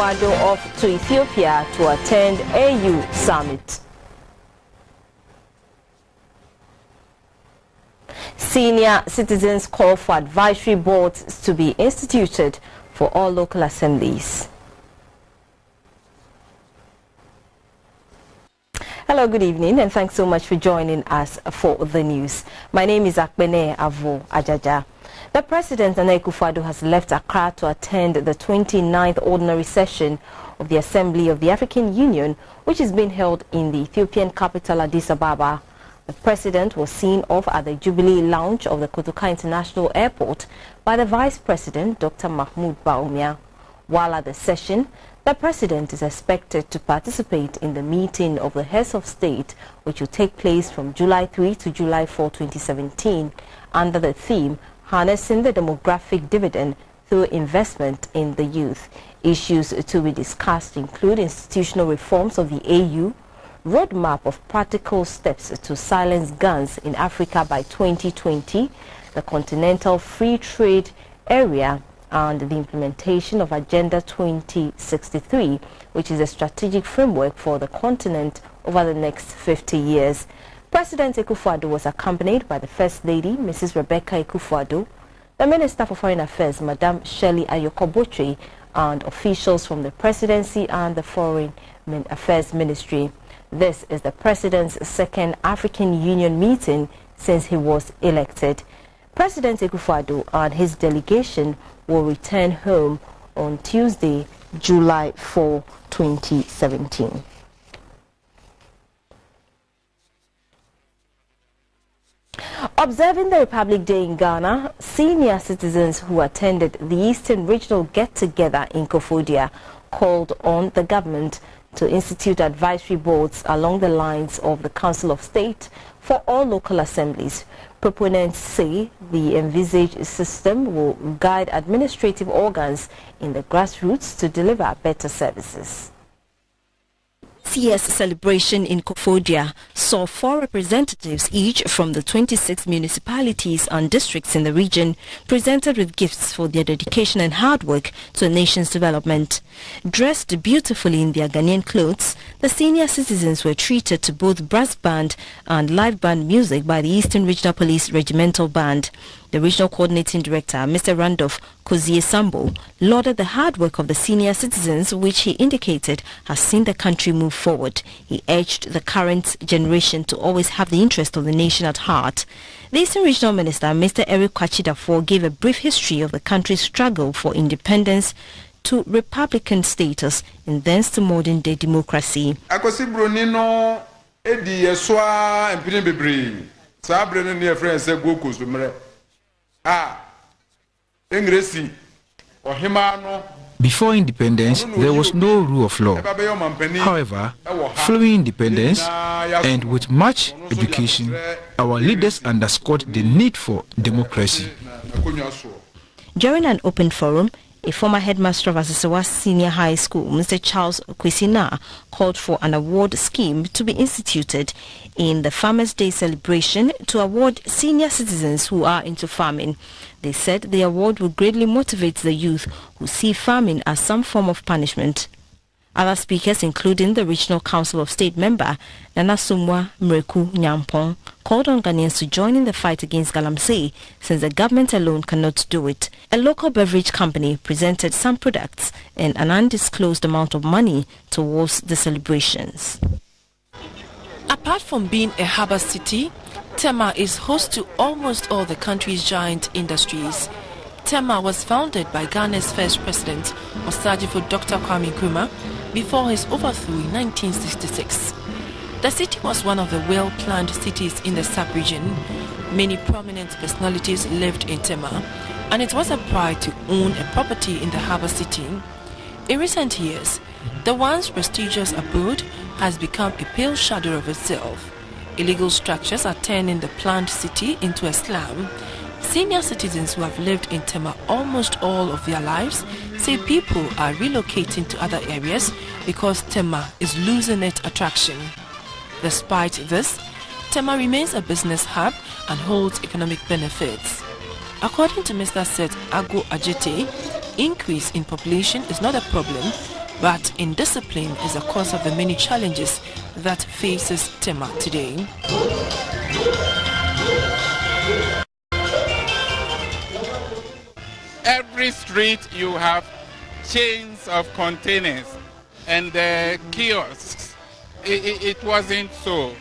Akufo-Addo off to Ethiopia to attend AU summit. Senior citizens call for advisory boards to be instituted for all local assemblies. Hello, good evening, and thanks so much for joining us for the news. My name is Akbene Avo Ajaja. The President, Nana Akufo-Addo, has left Accra to attend the 29th ordinary session of the Assembly of the African Union, which is being held in the Ethiopian capital Addis Ababa. The President was seen off at the Jubilee Lounge of the Kotoka International Airport by the Vice President, Dr. Mahmoud Baumia. While at the session, the President is expected to participate in the meeting of the heads of state, which will take place from July 3 to July 4, 2017, under the theme, Harnessing the Demographic Dividend Through Investment in the Youth. Issues to be discussed include institutional reforms of the AU, roadmap of practical steps to silence guns in Africa by 2020, the Continental Free Trade Area, and the implementation of Agenda 2063, which is a strategic framework for the continent over the next 50 years. President Akufo-Addo was accompanied by the First Lady, Mrs. Rebecca Akufo-Addo, the Minister for Foreign Affairs, Madam Shirley Ayoko-Botwe, and officials from the Presidency and the Foreign Affairs Ministry. This is the President's second African Union meeting since he was elected. President Akufo-Addo and his delegation will return home on Tuesday, July 4, 2017. Observing the Republic Day in Ghana, senior citizens who attended the Eastern Regional Get-Together in Kofodia called on the government to institute advisory boards along the lines of the Council of State for all local assemblies. Proponents say the envisaged system will guide administrative organs in the grassroots to deliver better services. CS celebration in Kofodia saw 4 representatives each from the 26 municipalities and districts in the region presented with gifts for their dedication and hard work to the nation's development. Dressed beautifully in their Ghanaian clothes, the senior citizens were treated to both brass band and live band music by the Eastern Regional Police Regimental Band. The Regional Coordinating Director, Mr. Randolph Kozie Sambo, lauded the hard work of the senior citizens, which he indicated has seen the country move forward. He urged the current generation to always have the interest of the nation at heart. The Eastern Regional Minister, Mr. Eric Kwachidafor, gave a brief history of the country's struggle for independence to republican status and thence to modern-day democracy. Before independence, there was no rule of law. However, following independence and with much education, our leaders underscored the need for democracy. During an open forum, a former headmaster of Asesewa Senior High School, Mr. Charles Kwesina, called for an award scheme to be instituted in the Farmers' Day celebration to award senior citizens who are into farming. They said the award will greatly motivate the youth who see farming as some form of punishment. Other speakers, including the Regional Council of State member Nana Sumwa Mreku Nyampong, called on Ghanaians to join in the fight against galamsey, since the government alone cannot do it. A local beverage company presented some products and an undisclosed amount of money towards the celebrations. Apart from being a harbour city, Tema is host to almost all the country's giant industries. Tema was founded by Ghana's first president, Osajifo Dr. Kwame Nkrumah, before his overthrow in 1966. The city was one of the well-planned cities in the sub-region. Many prominent personalities lived in Tema, and it was a pride to own a property in the harbour city. In recent years, the once prestigious abode has become a pale shadow of itself. Illegal structures are turning the planned city into a slum. Senior citizens who have lived in Tema almost all of their lives say people are relocating to other areas because Tema is losing its attraction. Despite this, Tema remains a business hub and holds economic benefits. According to Mr. Seth Ago Ajete, increase in population is not a problem But indiscipline is the cause of the many challenges that faces Tema today. Every street you have chains of containers and kiosks. It wasn't so.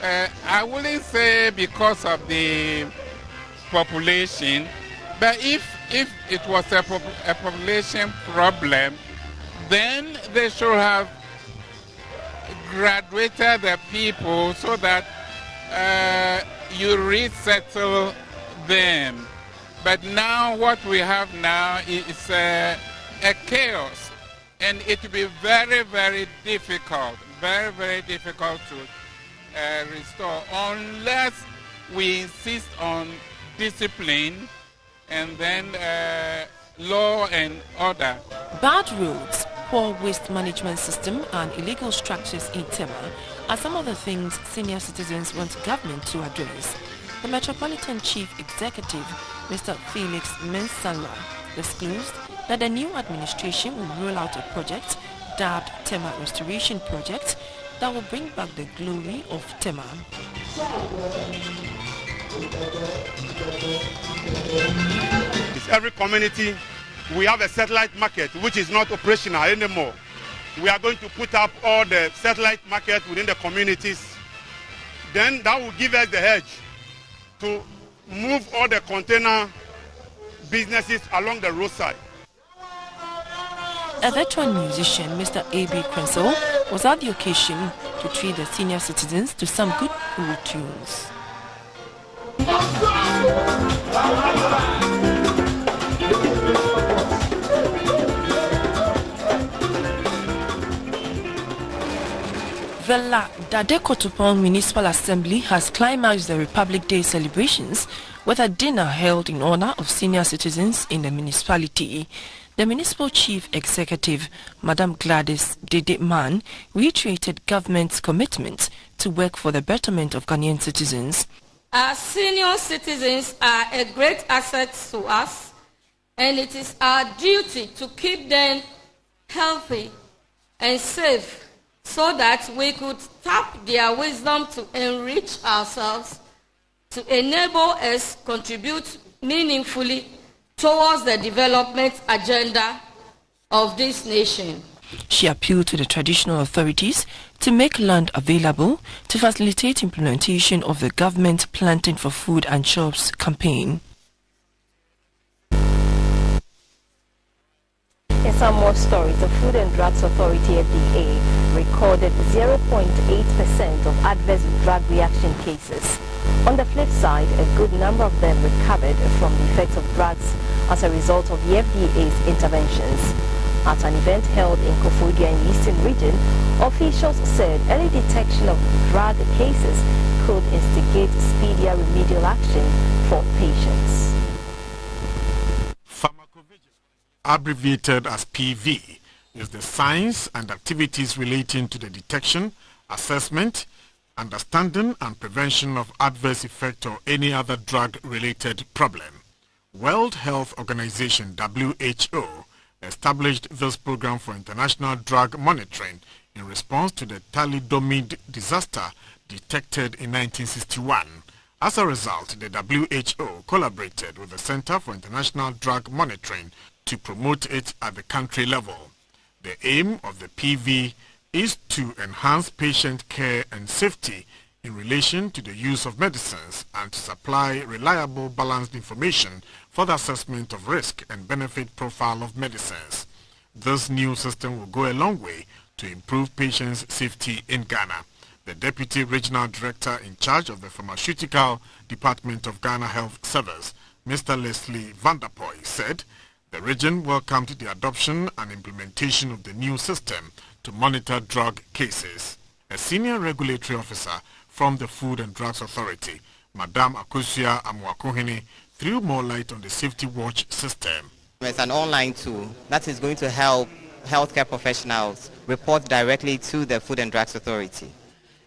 I wouldn't say because of the population, but if it was a population problem, then they should have graduated the people so that you resettle them. But now what we have now is a chaos, and it will be very, very difficult to restore unless we insist on discipline and then law and order. Bad roads, poor waste management system and illegal structures in Tema are some of the things senior citizens want government to address. The Metropolitan Chief Executive, Mr. Felix Mensala, disclosed that the new administration will roll out a project dubbed Tema Restoration Project that will bring back the glory of Tema. Every community, we have a satellite market which is not operational anymore. We are going to put up all the satellite markets within the communities. Then that will give us the edge to move all the container businesses along the roadside. A veteran musician, Mr. A.B. Crensel, was at the occasion to treat the senior citizens to some good old tunes. The La Dade-Kotopong Municipal Assembly has climaxed the Republic Day celebrations with a dinner held in honor of senior citizens in the municipality. The Municipal Chief Executive, Madam Gladys Dede-Man, reiterated government's commitment to work for the betterment of Ghanaian citizens. Our senior citizens are a great asset to us, and it is our duty to keep them healthy and safe so that we could tap their wisdom to enrich ourselves, to enable us contribute meaningfully towards the development agenda of this nation. She appealed to the traditional authorities to make land available to facilitate implementation of the government Planting for Food and Jobs campaign. In some more stories, the Food and Drugs Authority FDA recorded 0.8% of adverse drug reaction cases. On the flip side, a good number of them recovered from the effects of drugs as a result of the FDA's interventions. At an event held in Koforidua in the Eastern region, officials said early detection of drug cases could instigate speedier remedial action for patients. Pharmacovigilance, abbreviated as PV, is the science and activities relating to the detection, assessment, understanding and prevention of adverse effect or any other drug-related problem. World Health Organization (WHO) established this program for international drug monitoring in response to the thalidomide disaster detected in 1961. As a result, the WHO collaborated with the Center for International Drug Monitoring to promote it at the country level. The aim of the PV is to enhance patient care and safety in relation to the use of medicines and to supply reliable, balanced information for the assessment of risk and benefit profile of medicines. This new system will go a long way to improve patients' safety in Ghana. The Deputy Regional Director in charge of the Pharmaceutical Department of Ghana Health Service, Mr. Leslie Vanderpoy, said the region welcomed the adoption and implementation of the new system to monitor drug cases. A senior regulatory officer from the Food and Drugs Authority, Madam Akosia Amwakohene, threw more light on the Safety Watch system. It's an online tool that is going to help healthcare professionals report directly to the Food and Drugs Authority.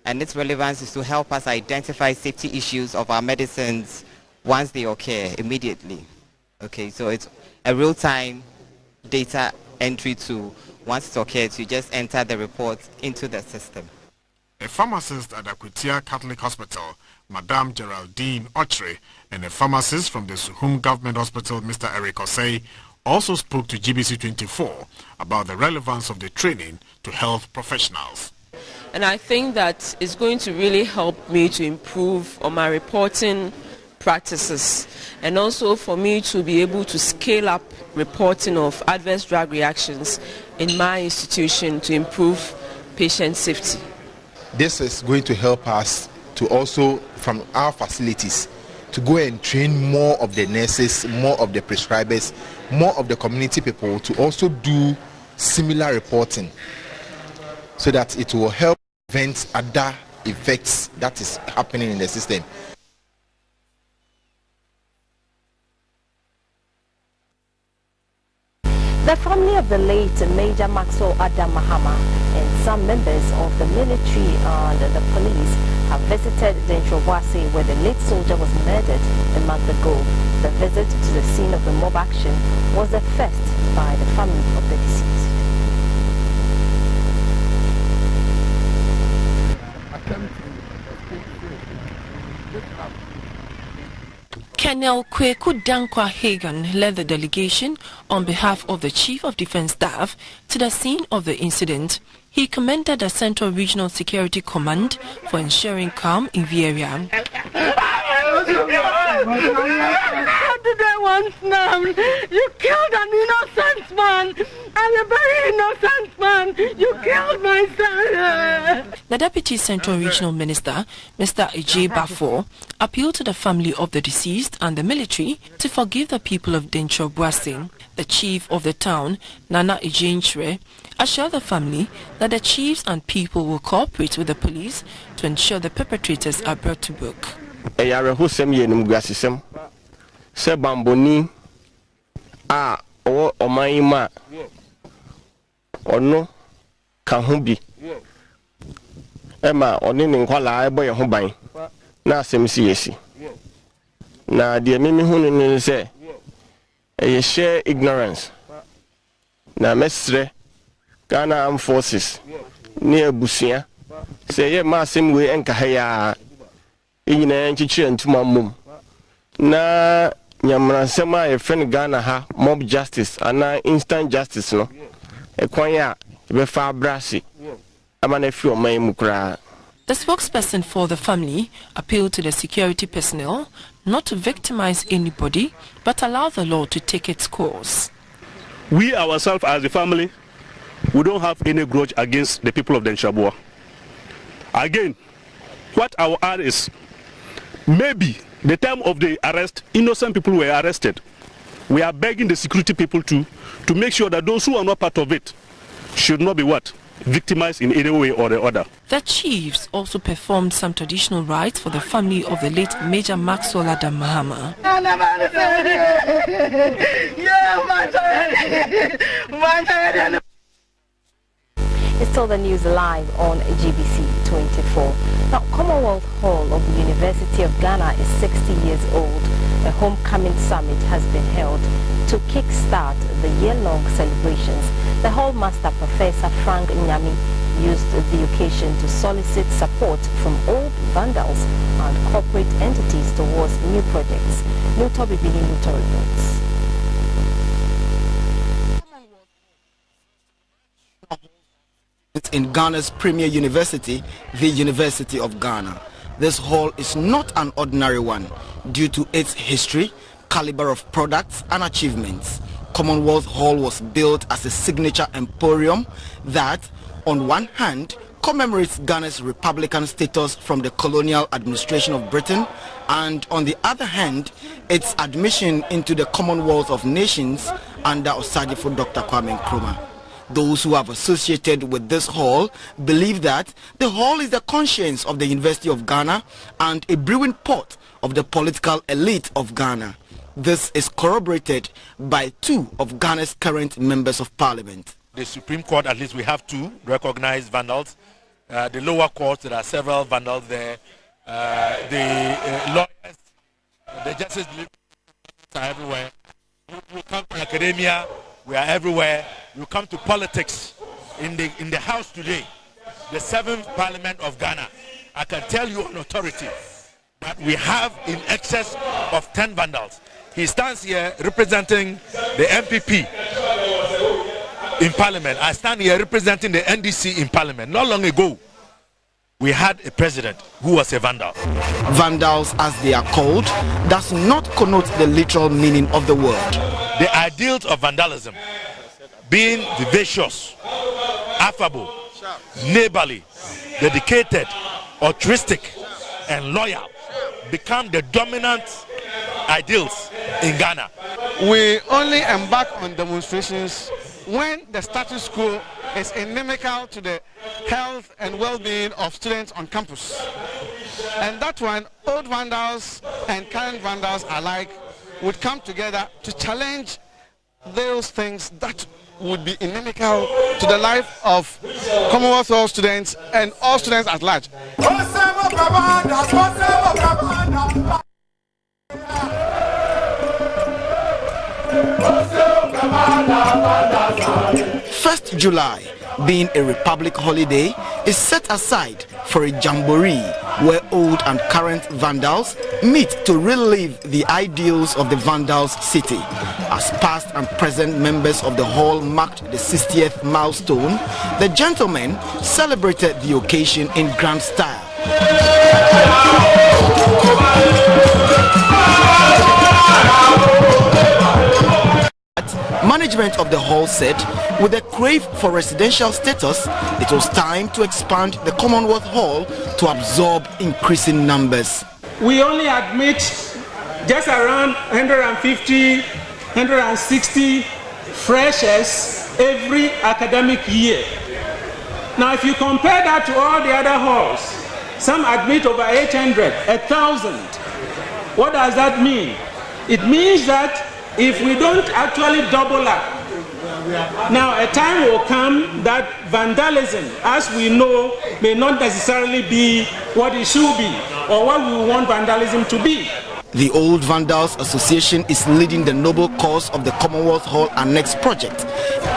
And its relevance is to help us identify safety issues of our medicines once they occur immediately. Okay, so it's a real-time data entry tool. Once it occurs, you just enter the report into the system. A pharmacist at Akwitia Catholic Hospital, Madame Geraldine Ochre, and a pharmacist from the Suhum Government Hospital, Mr. Eric Osei, also spoke to GBC24 about the relevance of the training to health professionals. And I think that it's going to really help me to improve on my reporting practices, and also for me to be able to scale up reporting of adverse drug reactions in my institution to improve patient safety. This is going to help us to also, from our facilities, to go and train more of the nurses, more of the prescribers, more of the community people to also do similar reporting, so that it will help prevent other effects that is happening in the system. The family of the late Major Maxwell Adam Mahama and some members of the military and the police have visited Dentroboase, where the late soldier was murdered a month ago. The visit to the scene of the mob action was the first by the family of the deceased. Colonel Kweku Dankwa Hagan led the delegation on behalf of the Chief of Defense Staff to the scene of the incident. He commended the Central Regional Security Command for ensuring calm in the area. What did I want now? You killed an innocent man. I'm a very innocent man. You killed my son. The Deputy Central Regional Minister, Mr. Ejay Bafo, appealed to the family of the deceased and the military to forgive the people of Dentroboase. The chief of the town, Nana Ejinchre, assured the family that the chiefs and people will cooperate with the police to ensure the perpetrators are brought to book. Se bamboni a o omanima ono ka ho bi ema oni ne nkwala ebo ye ho ban na asem si yesi na de mimi hunu ne se e share ignorance na mesre Ghana Armed Forces ni abusia se ye ma asem we enka ha ya enyina nchichire ntuma mum na nyamransema e friend Ghana ha mob justice ana instant justice no e kwan ya be fa brasi amana fi o man mu kra. The spokesperson for the family appealed to the security personnel not to victimize anybody but allow the law to take its course. We ourselves as the family, we don't have any grudge against the people of Dentroboase. Again, what our ad is, maybe the time of the arrest, innocent people were arrested. We are begging the security people to make sure that those who are not part of it should not be what? Victimized in any way or the other. The chiefs also performed some traditional rites for the family of the late Major Maxwell Adam Mahama. It's still the news live on GBC24. Now, Commonwealth Hall of the University of Ghana is 60 years old. A homecoming summit has been held to kickstart the year-long celebrations. The Hall Master, Professor Frank Nyami, used the occasion to solicit support from old vandals and corporate entities towards new projects. Nuto Bibini Nuto reports. In Ghana's premier university, the University of Ghana. This hall is not an ordinary one due to its history, caliber of products and achievements. Commonwealth Hall was built as a signature emporium that, on one hand, commemorates Ghana's republican status from the colonial administration of Britain, and on the other hand, its admission into the Commonwealth of Nations under Osadifo Dr. Kwame Nkrumah. Those who have associated with this hall believe that the hall is the conscience of the University of Ghana and a brewing pot of the political elite of Ghana. This is corroborated by two of Ghana's current members of parliament. The Supreme Court, at least we have two recognized vandals. The lower courts, there are several vandals there. The lawyers, the justice are everywhere. We come from academia. we are everywhere. You come to politics in the house today, the 7th Parliament of Ghana. I can tell you on authority that we have in excess of 10 vandals. He stands here representing the MPP in Parliament. I stand here representing the NDC in Parliament. Not long ago, we had a president who was a vandal. Vandals, as they are called, does not connote the literal meaning of the word. The ideals of vandalism, being vivacious, affable, neighborly, dedicated, altruistic, and loyal, become the dominant ideals in Ghana. We only embark on demonstrations when the status quo is inimical to the health and well-being of students on campus. And that one, old vandals and current vandals alike would come together to challenge those things that would be inimical to the life of Commonwealth Hall students and all students at large. First July, being a republic holiday, is set aside for a jamboree where old and current vandals meet to relive the ideals of the Vandals city. As past and present members of the hall marked the 60th milestone, the gentlemen celebrated the occasion in grand style. Management of the hall said, with a crave for residential status, it was time to expand the Commonwealth Hall to absorb increasing numbers. We only admit just around 150, 160 freshers every academic year. Now, if you compare that to all the other halls, some admit over 800, 1,000. What does that mean? It means that if we don't actually double up, now a time will come that vandalism, as we know, may not necessarily be what it should be or what we want vandalism to be. The Old Vandals Association is leading the noble cause of the Commonwealth Hall Annex project.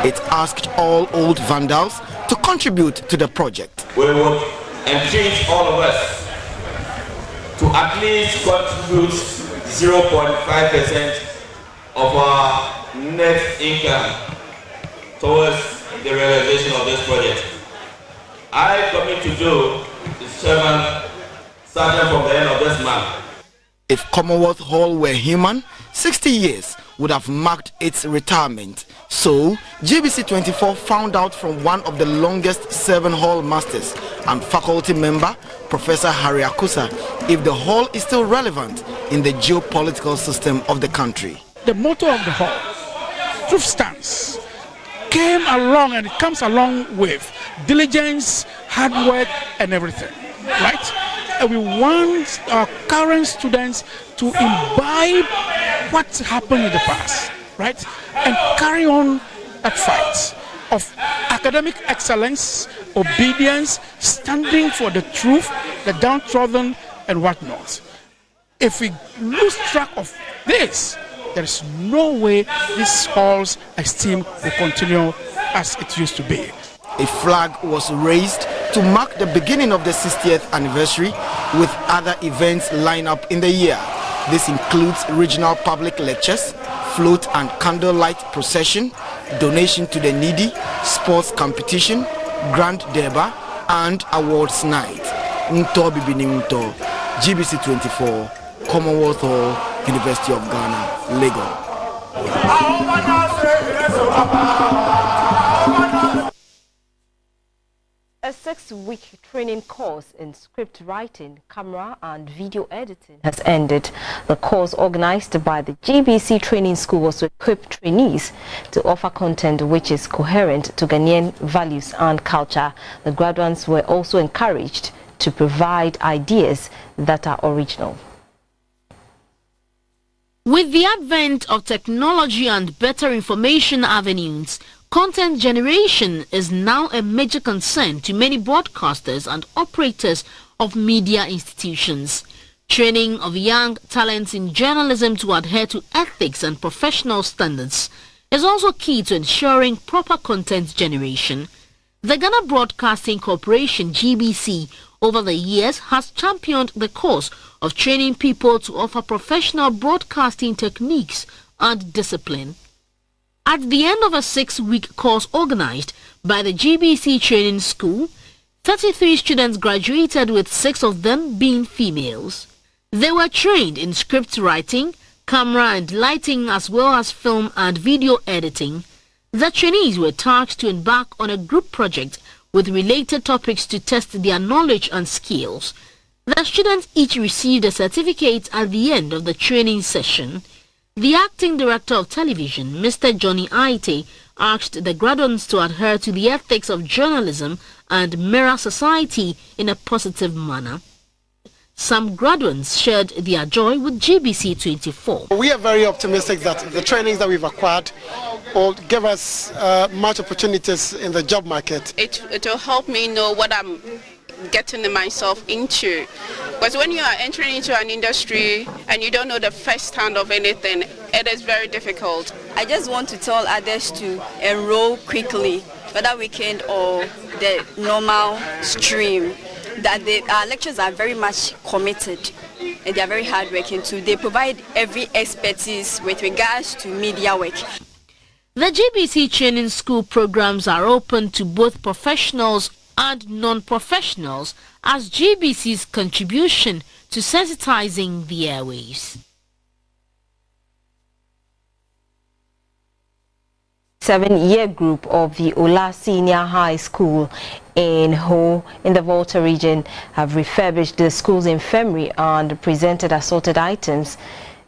It asked all old vandals to contribute to the project. We would entreat all of us to at least contribute 0.5% of our net income towards the realization of this project. I commit to do the chairman starting from the end of this month. If Commonwealth Hall were human, 60 years would have marked its retirement. So, GBC24 found out from one of the longest serving hall masters and faculty member, Professor Harry Akusa, if the hall is still relevant in the geopolitical system of the country. The motto of the hall, truth stands, came along and it comes along with diligence, hard work and everything, right? And we want our current students to imbibe what happened in the past, right? And carry on that fight of academic excellence, obedience, standing for the truth, the downtrodden and whatnot. If we lose track of this, there is no way this hall's esteem will continue as it used to be. A flag was raised to mark the beginning of the 60th anniversary, with other events lined up in the year. This includes regional public lectures, float and candlelight procession, donation to the needy, sports competition, grand derby, and awards night. GBC24, Commonwealth Hall, University of Ghana, Lagos. A 6-week training course in script writing, camera and video editing has ended. The course, organized by the GBC Training School, was to equip trainees to offer content which is coherent to Ghanaian values and culture. The graduates were also encouraged to provide ideas that are original. With the advent of technology and better information avenues, content generation is now a major concern to many broadcasters and operators of media institutions. Training of young talents in journalism to adhere to ethics and professional standards is also key to ensuring proper content generation. The Ghana Broadcasting Corporation (GBC) over the years has championed the cause of training people to offer professional broadcasting techniques and discipline. At the end of a 6-week course organized by the GBC Training School, 33 students graduated, with 6 of them being females. They were trained in script writing, camera and lighting, as well as film and video editing. The trainees were tasked to embark on a group project with related topics to test their knowledge and skills. The students each received a certificate at the end of the training session. The acting director of television, Mr. Johnny Aite, asked the graduates to adhere to the ethics of journalism and mirror society in a positive manner. Some graduates shared their joy with GBC24. We are very optimistic that the trainings that we've acquired will give us much opportunities in the job market. It will help me know what I'm getting myself into. Because when you are entering into an industry and you don't know the first hand of anything, it is very difficult. I just want to tell others to enroll quickly, whether weekend or the normal stream, that our lecturers are very much committed and they are very hardworking too. They provide every expertise with regards to media work. The GBC Training School programs are open to both professionals and non-professionals as GBC's contribution to sensitizing the airwaves. 7-year group of the Ola Senior High School in Ho in the Volta region have refurbished the school's infirmary and presented assorted items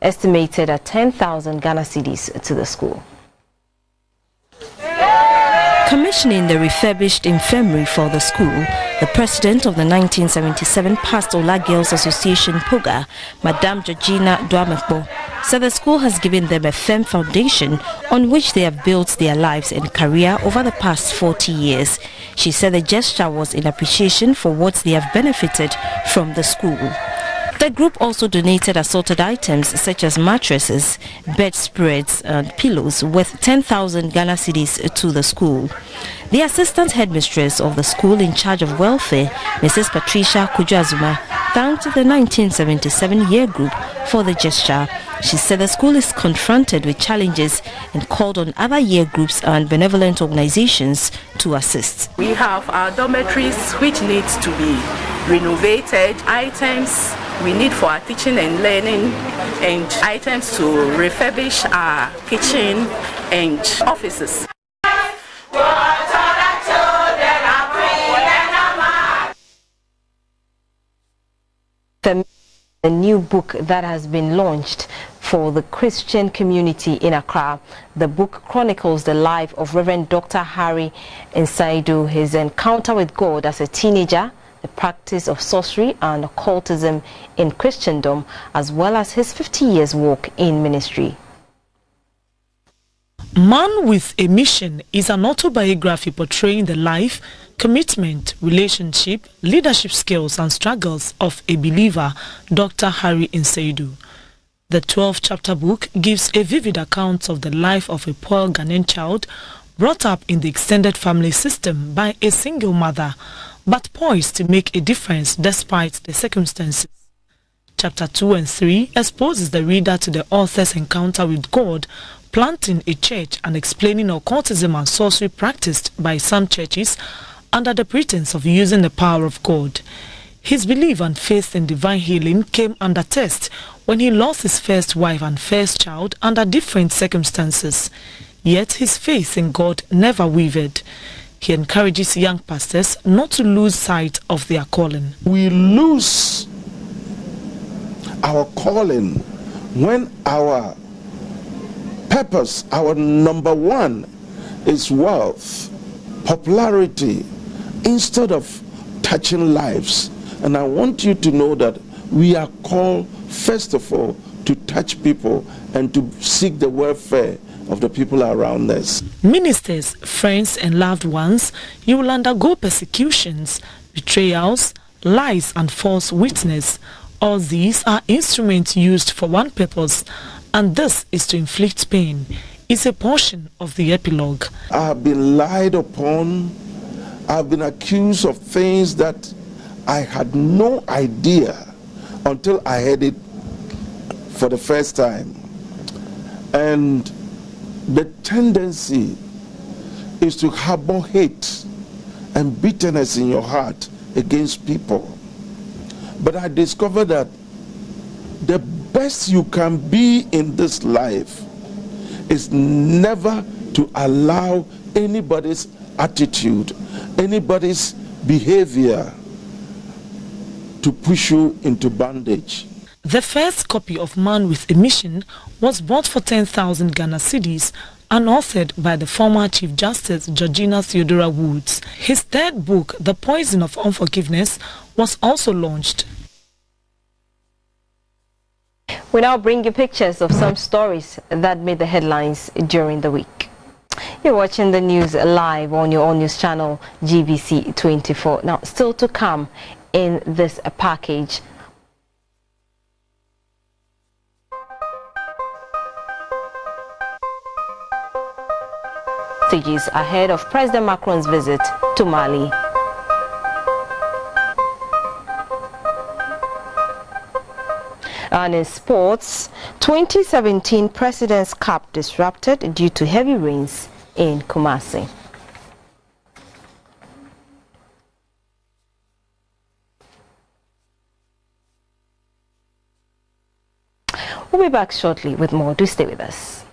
estimated at 10,000 Ghana cedis to the school. Commissioning the refurbished infirmary for the school, the president of the 1977 Past Ola Girls Association POGA, Madame Georgina Duamekpo, said the school has given them a firm foundation on which they have built their lives and career over the past 40 years. She said the gesture was in appreciation for what they have benefited from the school. The group also donated assorted items such as mattresses, bedspreads and pillows worth 10,000 Ghana cedis to the school. The assistant headmistress of the school in charge of welfare, Mrs. Patricia Kujuazuma, thanked the 1977-year group for the gesture. She said the school is confronted with challenges and called on other year groups and benevolent organizations to assist. We have our dormitories which needs to be renovated, items we need for our teaching and learning, and items to refurbish our kitchen and offices. The new book that has been launched for the Christian community in Accra. The book chronicles the life of Reverend Dr. Harry Nsaidu, his encounter with God as a teenager, the practice of sorcery and occultism in Christendom, as well as his 50 years walk in ministry. Man with a Mission is an autobiography portraying the life, commitment, relationship, leadership skills and struggles of a believer, Dr. Harry Nsaidu. The 12-chapter book gives a vivid account of the life of a poor Ghanaian child brought up in the extended family system by a single mother, but poised to make a difference despite the circumstances. Chapter 2 and 3 exposes the reader to the author's encounter with God, planting a church and explaining occultism and sorcery practiced by some churches under the pretense of using the power of God. His belief and faith in divine healing came under test when he lost his first wife and first child under different circumstances. Yet his faith in God never wavered. He encourages young pastors not to lose sight of their calling. We lose our calling when our purpose, our number one, is wealth, popularity, instead of touching lives. And I want you to know that we are called, first of all, to touch people and to seek the welfare of the people around us. Ministers, friends and loved ones, you will undergo persecutions, betrayals, lies and false witness. All these are instruments used for one purpose, and this is to inflict pain. is a portion of the epilogue. I have been lied upon. I have been accused of things that I had no idea until I heard it for the first time. And the tendency is to harbor hate and bitterness in your heart against people. But I discovered that the best you can be in this life is never to allow anybody's attitude, anybody's behavior to push you into bondage. The first copy of Man with a Mission was bought for 10,000 Ghana cedis and authored by the former Chief Justice Georgina Theodora Woods. His third book, The Poison of Unforgiveness, was also launched. We now bring you pictures of some stories that made the headlines during the week. You're watching the news live on your own news channel, GBC24. Now, still to come in this package. Stages ahead of President Macron's visit to Mali. And in sports, 2017 President's Cup disrupted due to heavy rains in Kumasi. We'll be back shortly with more. Do stay with us.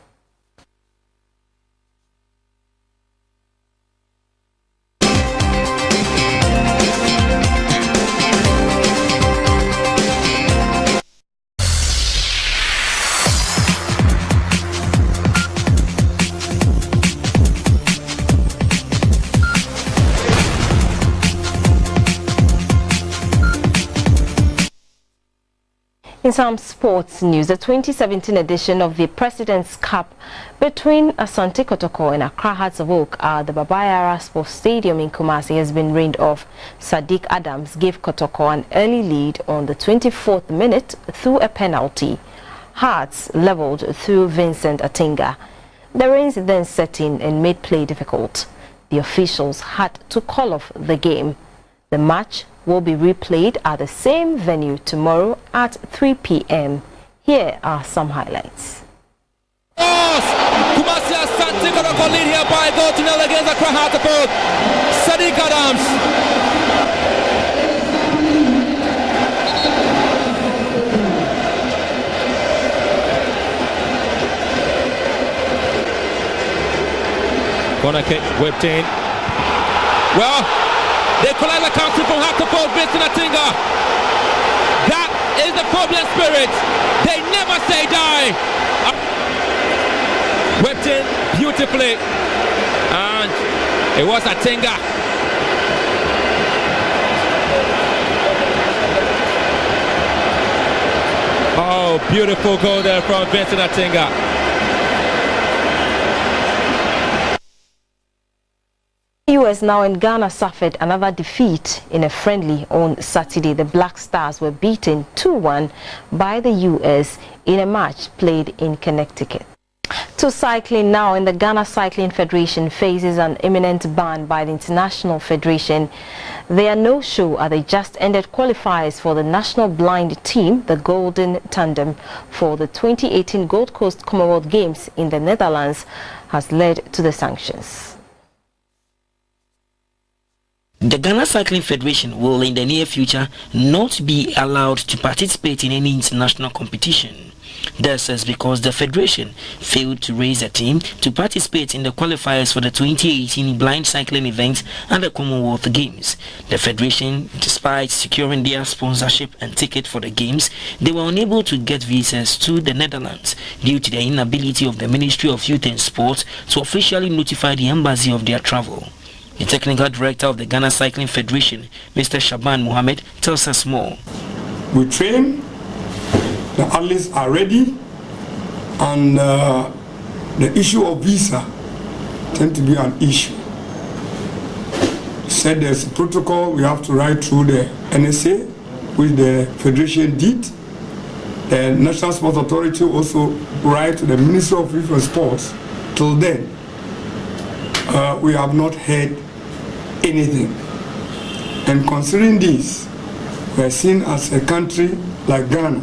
In some sports news, the 2017 edition of the President's Cup between Asante Kotoko and Accra Hearts of Oak at the Baba Yara Sports Stadium in Kumasi has been rained off. Sadiq Adams gave Kotoko an early lead on the 24th minute through a penalty. Hearts levelled through Vincent Atinga. The rains then set in and made play difficult. The officials had to call off the game. The match will be replayed at the same venue tomorrow at 3 p.m. Here are some highlights. Kumasi Asante Kotoko lead here by a goal to nil against Accra Hearts of Oak. Sadiq Adams. Corner kick whipped in. Well, they collect the counter from Hearts of Oak, Vincent Atinga. That is the problem spirit. They never say die. Whipped in beautifully. And it was Atinga. Oh, beautiful goal there from Vincent Atinga. US now in Ghana suffered another defeat in a friendly on Saturday. The Black Stars were beaten 2-1 by the US in a match played in Connecticut. To cycling now, and the Ghana Cycling Federation faces an imminent ban by the International Federation. There are no show at the just ended qualifiers for the national blind team, the Golden Tandem, for the 2018 Gold Coast Commonwealth Games in the Netherlands has led to the sanctions. The Ghana Cycling Federation will in the near future not be allowed to participate in any international competition. This is because the Federation failed to raise a team to participate in the qualifiers for the 2018 blind cycling event and the Commonwealth Games. The Federation, despite securing their sponsorship and ticket for the Games, they were unable to get visas to the Netherlands due to the inability of the Ministry of Youth and Sport to officially notify the embassy of their travel. The technical director of the Ghana Cycling Federation, Mr. Shaban Mohammed, tells us more. We train, the athletes are ready, and the issue of visa tends to be an issue. Said there's a protocol we have to write through the NSA, which the Federation did. The National Sports Authority also write to the Ministry of Youth and Sports till then, we have not heard anything. And considering this, we are seen as a country like Ghana.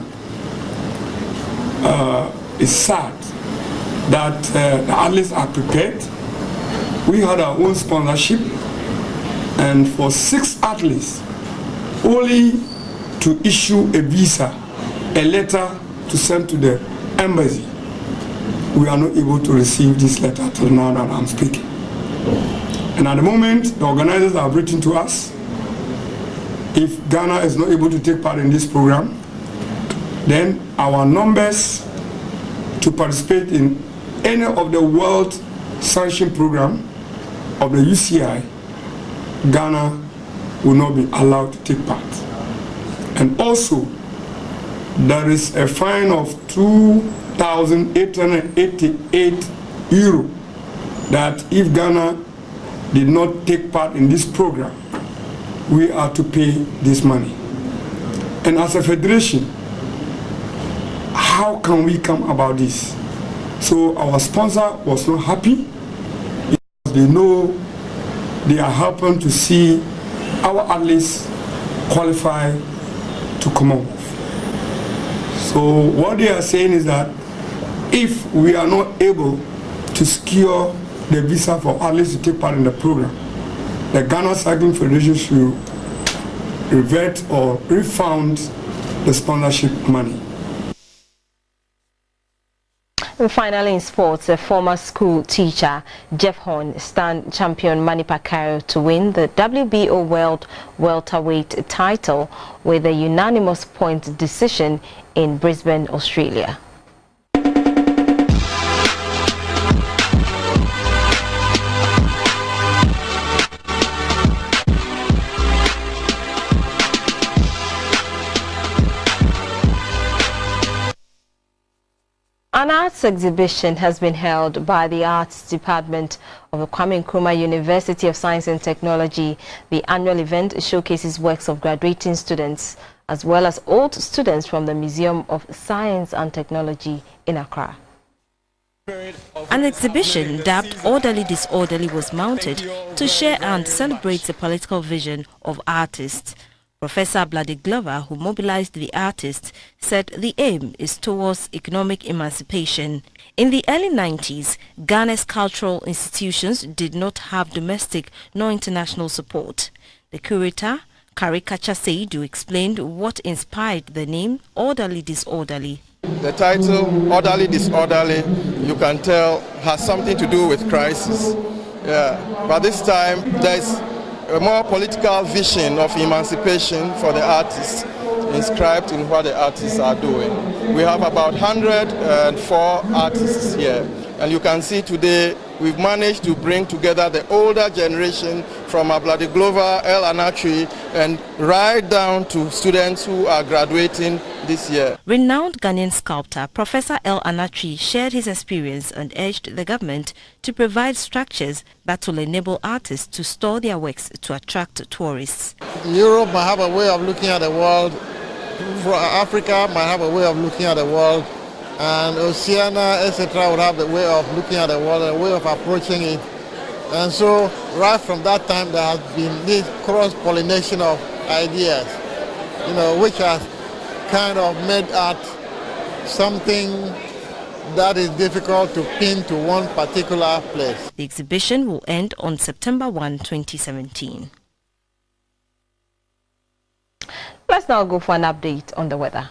It's sad that the athletes are prepared. We had our own sponsorship, and for 6 athletes, only to issue a visa, a letter to send to the embassy, we are not able to receive this letter till now that I'm speaking. And at the moment, the organizers have written to us. If Ghana is not able to take part in this program, then our numbers to participate in any of the world sanction program of the UCI, Ghana will not be allowed to take part. And also, there is a fine of 2,888 euro that if Ghana did not take part in this program, we are to pay this money. And as a federation, how can we come about this? So our sponsor was not happy because they know they are helping to see our athletes qualify to Commonwealth. So what they are saying is that if we are not able to secure the visa for athletes to take part in the program, the Ghana Cycling Federation should revert or refund the sponsorship money. And finally in sports, a former school teacher, Jeff Horn, stand champion Manny Pacquiao to win the WBO World Welterweight title with a unanimous point decision in Brisbane, Australia. An arts exhibition has been held by the Arts Department of the Kwame Nkrumah University of Science and Technology. The annual event showcases works of graduating students as well as old students from the Museum of Science and Technology in Accra. An exhibition dubbed Orderly Disorderly was mounted to share and celebrate the political vision of artists. Professor Bloody Glover, who mobilized the artists, said the aim is towards economic emancipation. In the early 90s, Ghana's cultural institutions did not have domestic nor international support. The curator, Karikacha Seidu, explained what inspired the name Orderly Disorderly. The title, Orderly Disorderly, you can tell, has something to do with crisis. Yeah. But this time, there's a more political vision of emancipation for the artists inscribed in what the artists are doing. We have about 104 artists here, and you can see today we've managed to bring together the older generation from Bloody Glover, El Anatri, and right down to students who are graduating this year. Renowned Ghanaian sculptor Professor El Anatri shared his experience and urged the government to provide structures that will enable artists to store their works to attract tourists. Europe might have a way of looking at the world, Africa might have a way of looking at the world, and Oceania, etc. would have the way of looking at the world and a way of approaching it. And so right from that time there has been this cross-pollination of ideas, which has kind of made art something that is difficult to pin to one particular place. The exhibition will end on September 1, 2017. Let's now go for an update on the weather.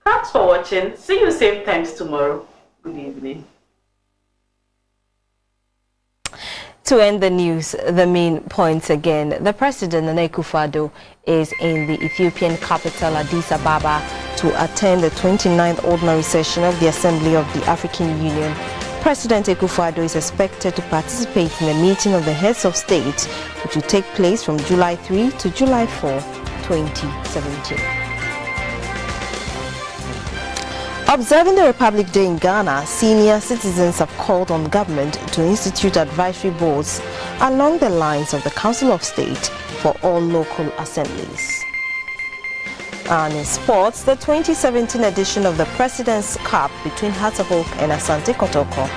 Thanks for watching. See you same times tomorrow. Good evening. To end the news, the main points again. The President, Nana Akufo-Addo, is in the Ethiopian capital, Addis Ababa, to attend the 29th Ordinary Session of the Assembly of the African Union. President Akufo-Addo is expected to participate in a meeting of the heads of state, which will take place from July 3 to July 4, 2017. Observing the Republic Day in Ghana, senior citizens have called on government to institute advisory boards along the lines of the Council of State for all local assemblies. And in sports, the 2017 edition of the President's Cup between Hatterhoek and Asante Kotoko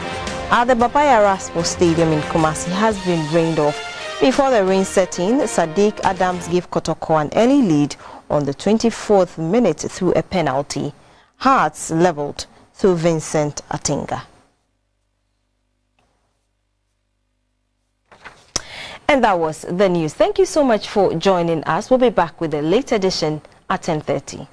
at the Babayara Sports Stadium in Kumasi has been rained off. Before the rain set in, Sadiq Adams gave Kotoko an early lead on the 24th minute through a penalty. Hearts leveled through Vincent Atinga. And that was the news. Thank you so much for joining us. We'll be back with a late edition at 10:30.